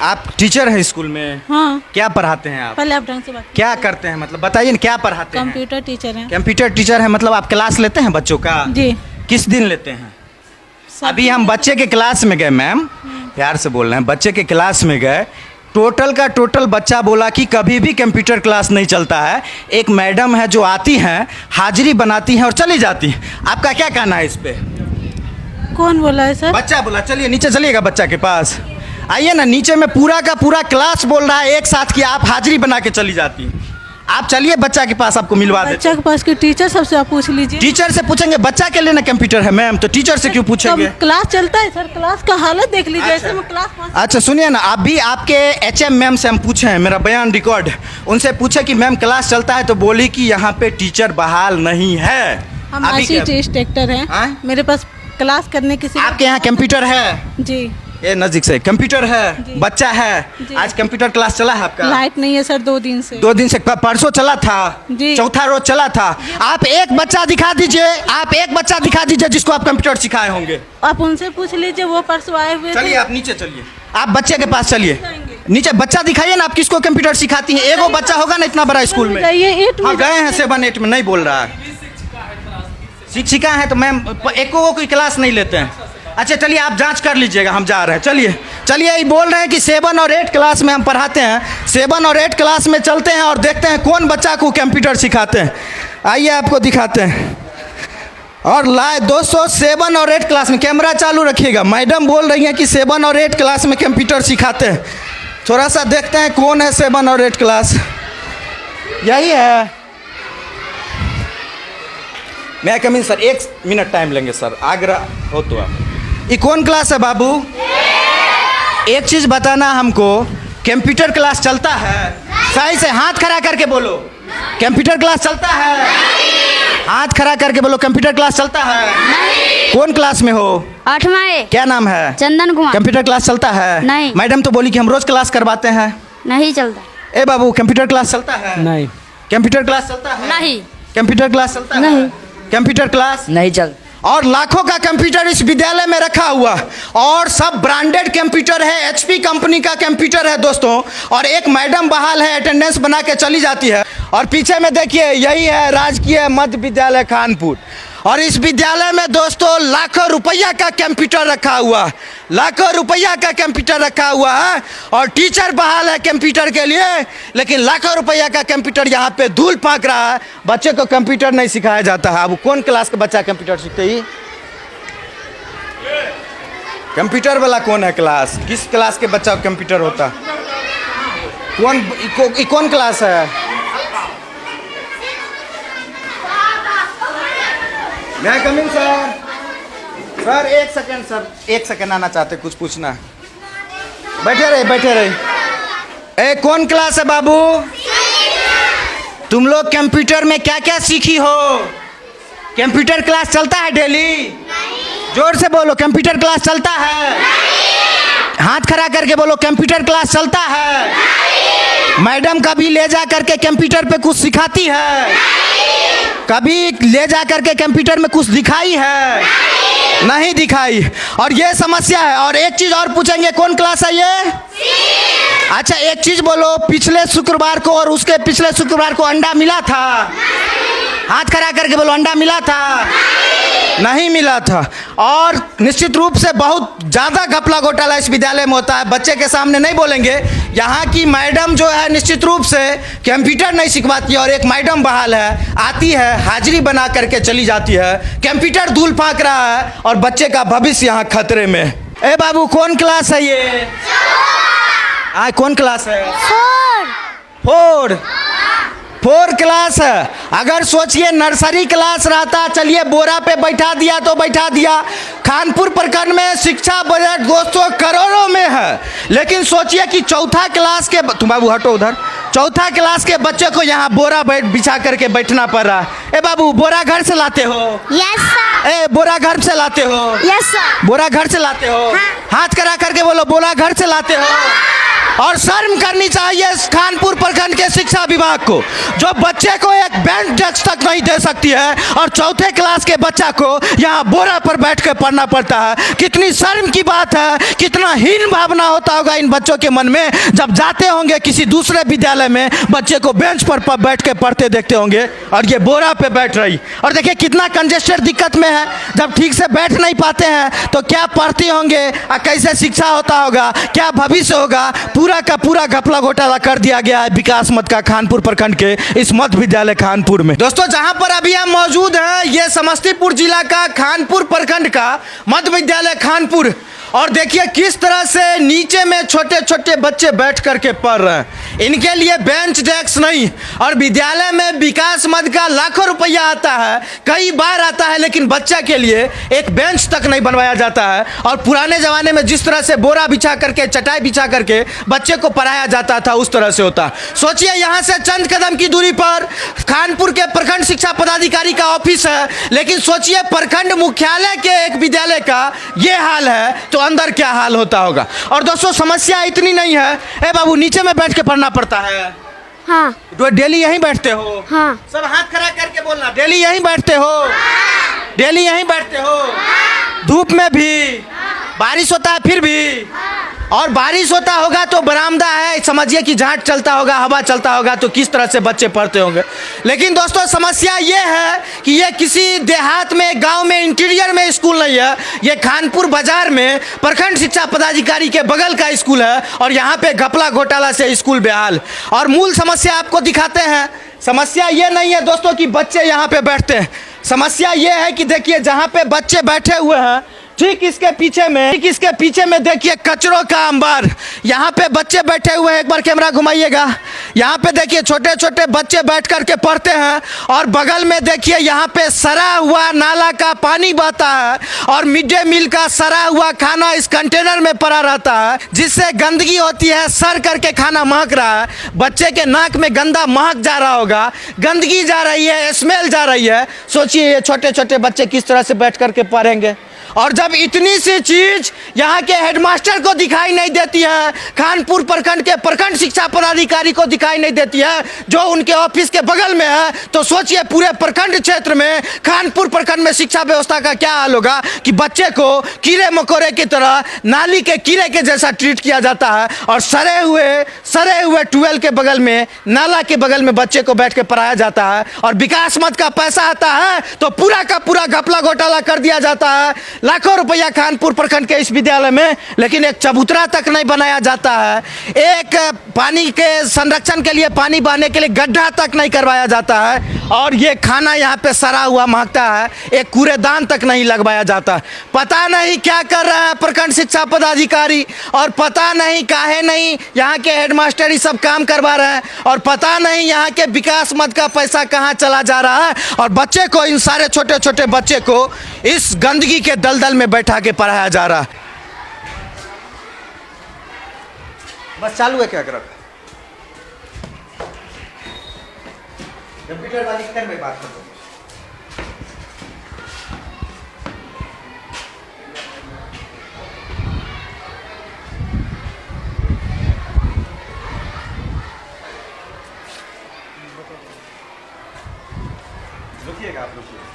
आप टीचर हैं स्कूल में? हाँ। क्या पढ़ाते हैं आप? पहले आप ढंग से बात क्या करते हैं, मतलब बताइए ना, क्या पढ़ाते हैं? कंप्यूटर टीचर हैं। कंप्यूटर टीचर है, मतलब आप क्लास लेते हैं बच्चों का? जी। किस दिन लेते हैं? सब अभी हम बच्चे के क्लास में गए मैम, प्यार से बोल रहे हैं, बच्चे के क्लास में गए, टोटल का टोटल बच्चा बोला कि कभी भी कंप्यूटर क्लास नहीं चलता है। एक मैडम है जो आती हैं, हाजिरी बनाती हैं और चली जाती हैं। आपका क्या कहना है इस पे? कौन बोला है सर? बच्चा बोला। चलिए नीचे चलिएगा बच्चा के पास, आइए ना, नीचे में पूरा का पूरा क्लास बोल रहा है एक साथ कि आप हाजिरी बना के चली जाती हैं। आप चलिए बच्चा के पास, आपको मिलवा देते बच्चा के पास के टीचर सबसे आप पूछ लीजिए। टीचर से पूछेंगे, बच्चा के लिए ना कंप्यूटर है मैम, तो टीचर से क्यों पूछेंगे? कब क्लास चलता है सर, क्लास का हालत देख लीजिए। ऐसे में क्लास अच्छा सुनिए ना, आप भी आपके एचएम मैम से हम पूछे हैं, मेरा बयान रिकॉर्ड, उनसे पूछे कि मैम क्लास चलता है, तो बोली कि यहाँ पे टीचर बहाल नहीं है। हम अभी क्या- इंस्ट्रक्टर हैं। हाँ? मेरे पास क्लास करने की आपके यहाँ कंप्यूटर है? जी। ये नजदीक से कंप्यूटर है, जी। बच्चा है। जी। आज कंप्यूटर क्लास चला है आपका? लाइट नहीं है सर 2 दिन से। 2 दिन से, परसों चला था, जी। चौथा रोज चला था। आप एक बच्चा दिखा दीजिए, आप एक बच्चा दिखा दीजिए जिसको आप कंप्यूटर सिखाए होंगे। आप उनसे पूछ लीजिए, वो परसों आए हुए चलिए थे। आप नीचे चलिए, आप बच्चे के पास चलिए, नीचे बच्चा दिखाइए ना, आप किसको कंप्यूटर सिखाती हैं? एगो बच्चा होगा ना इतना बड़ा स्कूल में। जाइए 8 हाँ में गए हैं 7 8 में, नहीं बोल रहा है। शिक्षिका है तो मैम एको को कोई क्लास नहीं लेते हैं। अच्छा चलिए आप जांच कर लीजिएगा, हम जा रहे हैं। चलिए चलिए, ये बोल रहे हैं कि 7 और 8 क्लास में हम पढ़ाते हैं। 7 और 8 क्लास में चलते हैं और देखते हैं कौन बच्चा को कंप्यूटर सिखाते हैं। आइए आपको दिखाते हैं। और लाए दोस्तों, 7 और 8 क्लास में, कैमरा चालू रखिएगा, मैडम बोल रही हैं कि 7 और 8 क्लास में कंप्यूटर सिखाते हैं। थोड़ा सा देखते हैं कौन है 7 और 8 क्लास। यही है। मैं कमिंग सर, 1 मिनट टाइम लेंगे सर, आग्रह हो तो आप। ये कौन क्लास है बाबू? एक चीज़ बताना हमको, कंप्यूटर क्लास चलता है? सही से हाथ खड़ा करके बोलो, कंप्यूटर क्लास चलता है? हाथ खड़ा करके बोलो, कंप्यूटर क्लास चलता है? कौन क्लास में हो? 8वां ए। क्या नाम है? चंदन कुमार। कंप्यूटर क्लास चलता है? नहीं। मैडम तो बोली कि हम रोज क्लास करवाते हैं। नहीं चलता। ए बाबू, कंप्यूटर क्लास चलता है? नहीं। कंप्यूटर क्लास चलता है? नहीं। कंप्यूटर क्लास चलता है? नहीं। कंप्यूटर क्लास नहीं चल। और लाखों का कंप्यूटर इस विद्यालय में रखा हुआ, और सब ब्रांडेड कंप्यूटर है, एचपी कंपनी का कंप्यूटर है दोस्तों। और एक मैडम बहाल है, अटेंडेंस बना के चली जाती है। और पीछे में देखिए, यही है राजकीय मध्य विद्यालय कानपुर। और इस विद्यालय में दोस्तों लाखों रुपया का कंप्यूटर रखा हुआ, लाखों रुपया का कंप्यूटर रखा हुआ है। और टीचर बहाल है कंप्यूटर के लिए, लेकिन लाखों रुपया का कंप्यूटर यहाँ पे धूल फाँक रहा है। बच्चे को कंप्यूटर नहीं सिखाया जाता है। अब कौन क्लास का बच्चा कंप्यूटर सीखते ही? कंप्यूटर वाला कौन है क्लास? किस क्लास के बच्चा को कंप्यूटर होता? कौन क्लास है? मैं coming sir. Sir 1 second sir, 1 second आना चाहते, कुछ पूछना है। बैठे रहे बैठे रहे। ए कौन क्लास है बाबू? तुम लोग कंप्यूटर में क्या क्या सीखी हो? कंप्यूटर क्लास चलता है डेली? जोर से बोलो, कंप्यूटर क्लास चलता है? हाथ खड़ा करके बोलो, कंप्यूटर क्लास चलता है? मैडम कभी ले जा करके कंप्यूटर पे कुछ सिखाती है? कभी ले जा करके कंप्यूटर में कुछ दिखाई है? नहीं दिखाई। और ये समस्या है। और एक चीज और पूछेंगे, कौन क्लास है ये? अच्छा एक चीज बोलो, पिछले शुक्रवार को और उसके पिछले शुक्रवार को अंडा मिला था? हाथ खड़ा करके बोलो, अंडा मिला था? नहीं मिला था। और निश्चित रूप से बहुत ज़्यादा घपला घोटाला इस विद्यालय में होता है। बच्चे के सामने नहीं बोलेंगे। यहाँ की मैडम जो है निश्चित रूप से कंप्यूटर नहीं सिखवाती है। और एक मैडम बहाल है, आती है, हाजिरी बना करके चली जाती है। कंप्यूटर धूल फाँक रहा है और बच्चे का भविष्य यहाँ खतरे में। ए बाबू कौन क्लास है ये? कौन क्लास है? 4 क्लास है। अगर सोचिए नर्सरी क्लास रहता, चलिए बोरा पे बैठा दिया तो बैठा दिया। कानपुर प्रखंड में शिक्षा बजट दोस्तों करोड़ों में है, लेकिन सोचिए कि 4था क्लास के, तुम बाबू हटो उधर, 4था क्लास के बच्चे को यहाँ बोरा बिछा करके बैठना पड़ रहा है। ए बाबू बोरा घर से लाते हो? Yes sir. ए बोरा घर से लाते हो? Yes sir. बोरा घर से लाते हो? हाँ। हाथ करा करके बोलो, बोरा घर से लाते हो? और शर्म करनी चाहिए खानपुर प्रखंड के शिक्षा विभाग को, जो बच्चे को एक बेंच डेस्क तक नहीं दे सकती है और चौथे क्लास के बच्चा को यहाँ बोरा पर बैठ कर पढ़ना पड़ता है। कितनी शर्म की बात है, कितना हीन भावना होता होगा इन बच्चों के मन में जब जाते होंगे किसी दूसरे विद्यालय में, बच्चे को बेंच पर बैठ के पढ़ते देखते होंगे और ये बोरा पे बैठ रही। और देखिए कितना कंजेस्टेड दिक्कत में है, जब ठीक से बैठ नहीं पाते हैं तो क्या पढ़ते होंगे और कैसे शिक्षा होता होगा, क्या भविष्य होगा। पूरा का पूरा घपला घोटाला कर दिया गया है विकास मत का खानपुर प्रखंड के इस मध्य विद्यालय खानपुर में। दोस्तों जहां पर अभी हम मौजूद हैं ये समस्तीपुर जिला का खानपुर प्रखंड का मध्य विद्यालय खानपुर, और देखिए किस तरह से नीचे में छोटे छोटे बच्चे बैठ करके पढ़ रहे हैं। इनके लिए बेंच डेस्क नहीं, और विद्यालय में विकास मद का लाखों रुपया आता है, कई बार आता है, लेकिन बच्चा के लिए एक बेंच तक नहीं बनवाया जाता है। और पुराने ज़माने में जिस तरह से बोरा बिछा करके चटाई बिछा करके बच्चे को पढ़ाया जाता था उस तरह से होता। सोचिए यहाँ से चंद कदम की दूरी पर खानपुर के प्रखंड शिक्षा पदाधिकारी का ऑफिस है, लेकिन सोचिए प्रखंड मुख्यालय के एक विद्यालय का ये हाल है तो अंदर क्या हाल होता होगा। और दोस्तों समस्या इतनी नहीं है, ए बाबू नीचे में बैठ के पढ़ना पड़ता है। हाँ। तो डेली यहीं बैठते हो? हाँ। सब हाथ खड़ा करके बोलना, डेली यहीं बैठते हो? डेली यहीं बैठते हो? धूप में भी, बारिश होता है फिर भी, और बारिश होता होगा तो बरामदा है, समझिए कि झाट चलता होगा, हवा चलता होगा, तो किस तरह से बच्चे पढ़ते होंगे। लेकिन दोस्तों समस्या ये है कि ये किसी देहात में, गांव में, इंटीरियर में स्कूल नहीं है, ये खानपुर बाजार में प्रखंड शिक्षा पदाधिकारी के बगल का स्कूल है, और यहाँ पे घपला घोटाला से स्कूल बेहाल। और मूल समस्या आपको दिखाते हैं। समस्या ये नहीं है दोस्तों कि बच्चे यहाँ पे बैठते हैं, समस्या ये है कि देखिए जहाँ पे बच्चे बैठे हुए हैं ठीक इसके पीछे में देखिए कचरों का अंबार, यहाँ पे बच्चे बैठे हुए हैं। एक बार कैमरा घुमाइएगा, यहाँ पे देखिए छोटे छोटे बच्चे बैठ करके पढ़ते हैं, और बगल में देखिए यहाँ पे सड़ा हुआ नाला का पानी बहता है, और मिड डे मील का सड़ा हुआ खाना इस कंटेनर में पड़ा रहता है, जिससे गंदगी होती है, सड़ करके खाना महक रहा है, बच्चे के नाक में गंदा महक जा रहा होगा, गंदगी जा रही है, स्मेल जा रही है। सोचिए ये छोटे छोटे बच्चे किस तरह से बैठ करके पढ़ेंगे। और जब इतनी सी चीज यहाँ के हेडमास्टर को दिखाई नहीं देती है, खानपुर प्रखंड के प्रखंड शिक्षा पदाधिकारी को दिखाई नहीं देती है जो उनके ऑफिस के बगल में है, तो सोचिए पूरे प्रखंड क्षेत्र में, खानपुर प्रखंड में शिक्षा व्यवस्था का क्या हाल होगा कि बच्चे को कीड़े मकोड़े की तरह, नाली के कीड़े के जैसा ट्रीट किया जाता है, और सड़े हुए ट्यूबवेल के बगल में, नाला के बगल में बच्चे को बैठ के पढ़ाया जाता है। और विकास मद का पैसा आता है तो पूरा का पूरा घपला घोटाला कर दिया जाता है, लाखों रुपया खानपुर प्रखंड के इस विद्यालय में, लेकिन एक चबूतरा तक नहीं बनाया जाता है, एक पानी के संरक्षण के लिए, पानी बहने के लिए गड्ढा तक नहीं करवाया जाता है, और ये खाना यहाँ पे सड़ा हुआ महकता है, एक कूड़ेदान तक नहीं लगवाया जाता। पता नहीं क्या कर रहा है प्रखंड शिक्षा पदाधिकारी, और पता नहीं काहे नहीं यहाँ के हेडमास्टर ही सब काम करवा रहे हैं, और पता नहीं यहाँ के विकास मद का पैसा कहाँ चला जा रहा है, और बच्चे को, इन सारे छोटे छोटे बच्चे को इस गंदगी के दलदल में बैठा के पढ़ाया जा रहा है। बस चालू है क्या कर कंप्यूटर वाली कर में बात करते हैं। रुकिएगा आप, रुकिए।